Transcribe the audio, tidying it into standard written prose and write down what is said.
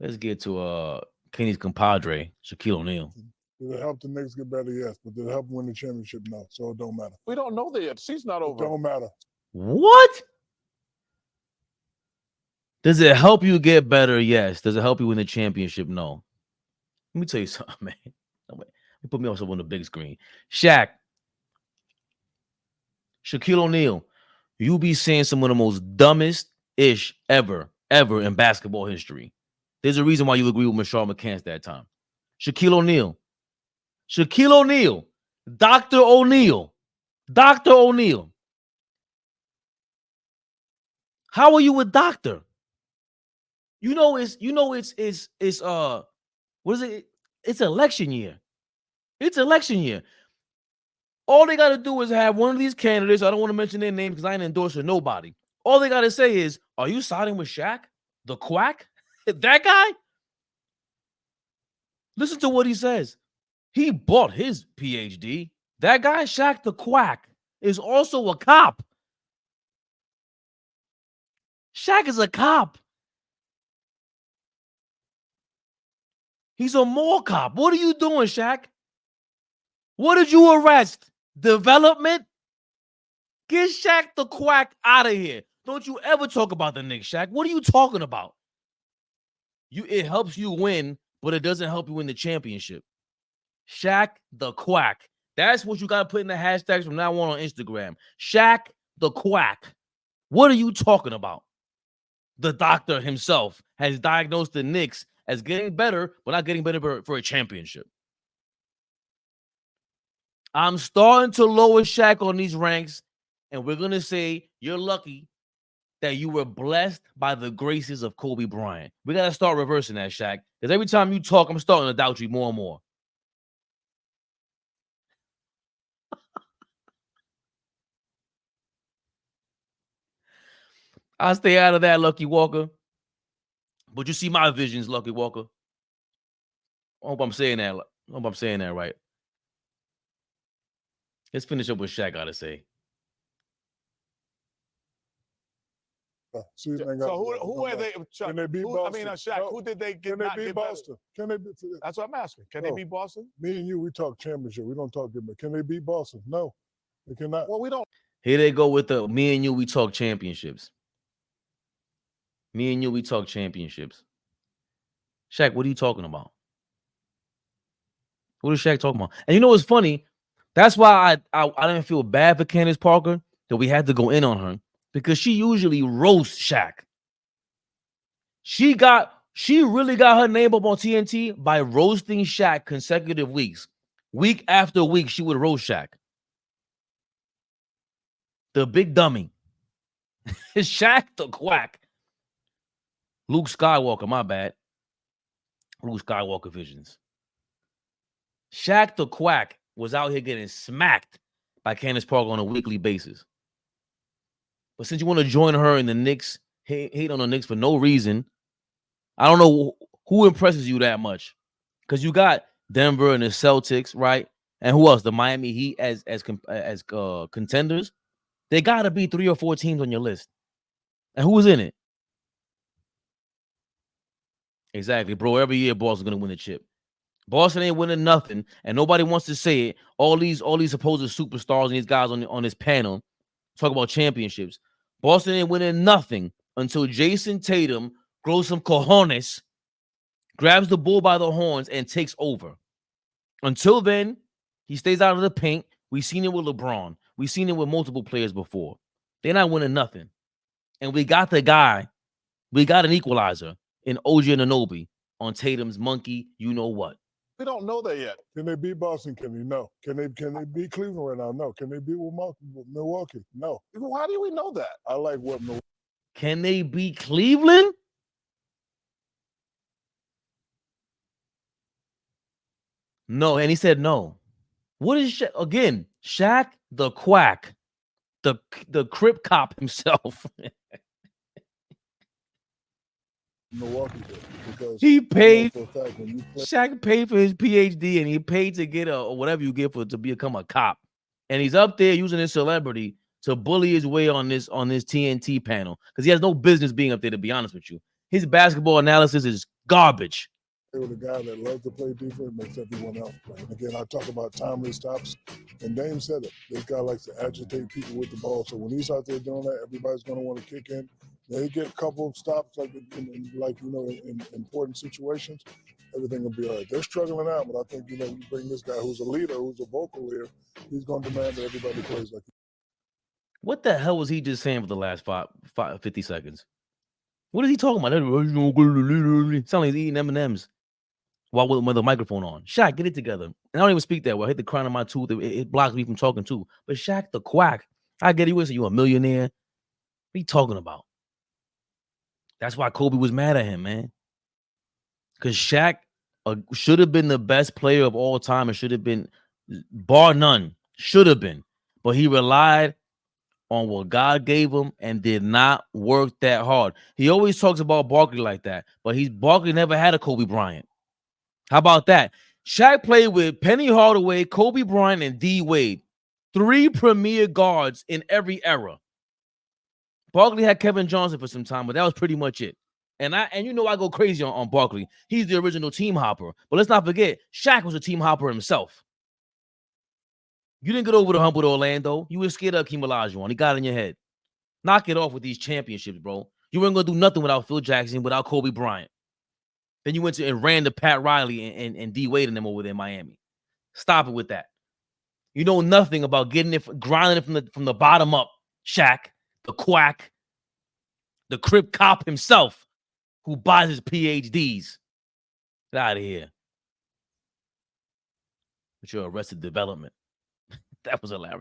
Let's get to Kenny's compadre, Shaquille O'Neal. Did it help the Knicks get better? Yes. But did it help win the championship? No. So it don't matter. We don't know that yet. The season's not over. It don't matter. What? Does it help you get better? Yes. Does it help you win the championship? No. Let me tell you something, man. Let me put me also on the big screen. Shaquille O'Neal, you be saying some of the most dumbest-ish ever in basketball history. There's a reason why you agree with Michelle McCants that time. Shaquille O'Neal, Dr. O'Neal. How are you a doctor? It's what is it? It's election year. All they got to do is have one of these candidates. I don't want to mention their name because I ain't endorsing nobody. All they got to say is, are you siding with Shaq the Quack? That guy? Listen to what he says. He bought his PhD. That guy, Shaq the Quack, is also a cop. Shaq is a cop. He's a mall cop. What are you doing, Shaq? What did you arrest? Development? Get Shaq the Quack out of here. Don't you ever talk about the Knicks, Shaq. What are you talking about? It helps you win, but it doesn't help you win the championship. Shaq the Quack. That's what you got to put in the hashtags from now on Instagram. Shaq the Quack. What are you talking about? The doctor himself has diagnosed the Knicks as getting better, but not getting better for a championship. I'm starting to lower Shaq on these ranks, and we're going to say you're lucky that you were blessed by the graces of Kobe Bryant. We got to start reversing that, Shaq, because every time you talk, I'm starting to doubt you more and more. I'll stay out of that, Lucky Walker. But you see my visions, Lucky Walker. I hope I'm saying that right. Let's finish up with Shaq got to say. So who are they? Can they beat Boston? I mean, Shaq, No. who did they get? Can they beat Boston? Can they beat? That's what I'm asking. Can they beat Boston? Me and you, we talk championship. We don't talk good. Can they beat Boston? No, they cannot. Well, we don't. Here they go with the me and you, we talk championships. Me and you, we talk championships. Shaq, what are you talking about? What is Shaq talking about? And you know what's funny? That's why I didn't feel bad for Candace Parker that we had to go in on her, because she usually roasts Shaq. She really got her name up on TNT by roasting Shaq consecutive weeks. Week after week, she would roast Shaq. The big dummy. Shaq the Quack. Luke Skywalker, my bad. Luke Skywalker visions. Shaq the Quack was out here getting smacked by Candace Parker on a weekly basis. But since you want to join her in the Knicks, hate on the Knicks for no reason, I don't know who impresses you that much. Because you got Denver and the Celtics, right? And who else? The Miami Heat as contenders. They got to be 3 or 4 teams on your list. And who was in it? Exactly, bro. Every year, Boston's going to win the chip. Boston ain't winning nothing, and nobody wants to say it. All these supposed superstars and these guys on this panel talk about championships. Boston ain't winning nothing until Jason Tatum grows some cojones, grabs the bull by the horns, and takes over. Until then, he stays out of the paint. We've seen it with LeBron. We've seen it with multiple players before. They're not winning nothing. And we got the guy. We got an equalizer in OG Anunoby on Tatum's monkey, you know what. We don't know that yet. Can they beat Boston? Can they? No. Can they beat Cleveland right now? No. Can they beat Milwaukee? No. How do we know that? I like what Milwaukee. Can they beat Cleveland? No, and he said no. What is Shaq? Again, Shaq the Quack, the Crip cop himself. Milwaukee did, because he paid. Shaq paid for his PhD, and he paid to get or whatever you get to become a cop. And he's up there using his celebrity to bully his way on this TNT panel, because he has no business being up there, to be honest with you. His basketball analysis is Garbage. They were the guy that loves to play defense, makes everyone else play. And again, I talk about timely stops, and Dame said it. This guy likes to agitate people with the ball. So when he's out there doing that, everybody's going to want to kick in. They get a couple of stops, like in important situations, everything will be all right. They're struggling out, but I think, you bring this guy who's a leader, who's a vocal leader, he's going to demand that everybody plays like him. What the hell was he just saying for the last 50 seconds? What is he talking about? Sound like he's eating M&Ms while with the microphone on. Shaq, get it together. And I don't even speak that well. I hit the crown of my tooth. It blocks me from talking too. But Shaq the Quack, I get it. You say you a millionaire. What are you talking about? That's why Kobe was mad at him, man. Because Shaq should have been the best player of all time. It should have been, bar none, should have been. But he relied on what God gave him and did not work that hard. He always talks about Barkley like that, but Barkley never had a Kobe Bryant. How about that? Shaq played with Penny Hardaway, Kobe Bryant, and D. Wade. 3 premier guards in every era. Barkley had Kevin Johnson for some time, but that was pretty much it. And I go crazy on Barkley. He's the original team hopper. But let's not forget, Shaq was a team hopper himself. You didn't get over the hump with Orlando. You were scared of Hakeem Olajuwon. He got in your head. Knock it off with these championships, bro. You weren't going to do nothing without Phil Jackson, without Kobe Bryant. Then you went and ran to Pat Riley and D. Wade and them over there in Miami. Stop it with that. You know nothing about getting it, grinding it from the bottom up. Shaq, the Quack, the Crip cop himself who buys his PhDs. Get out of here. With your Arrested Development. That was hilarious.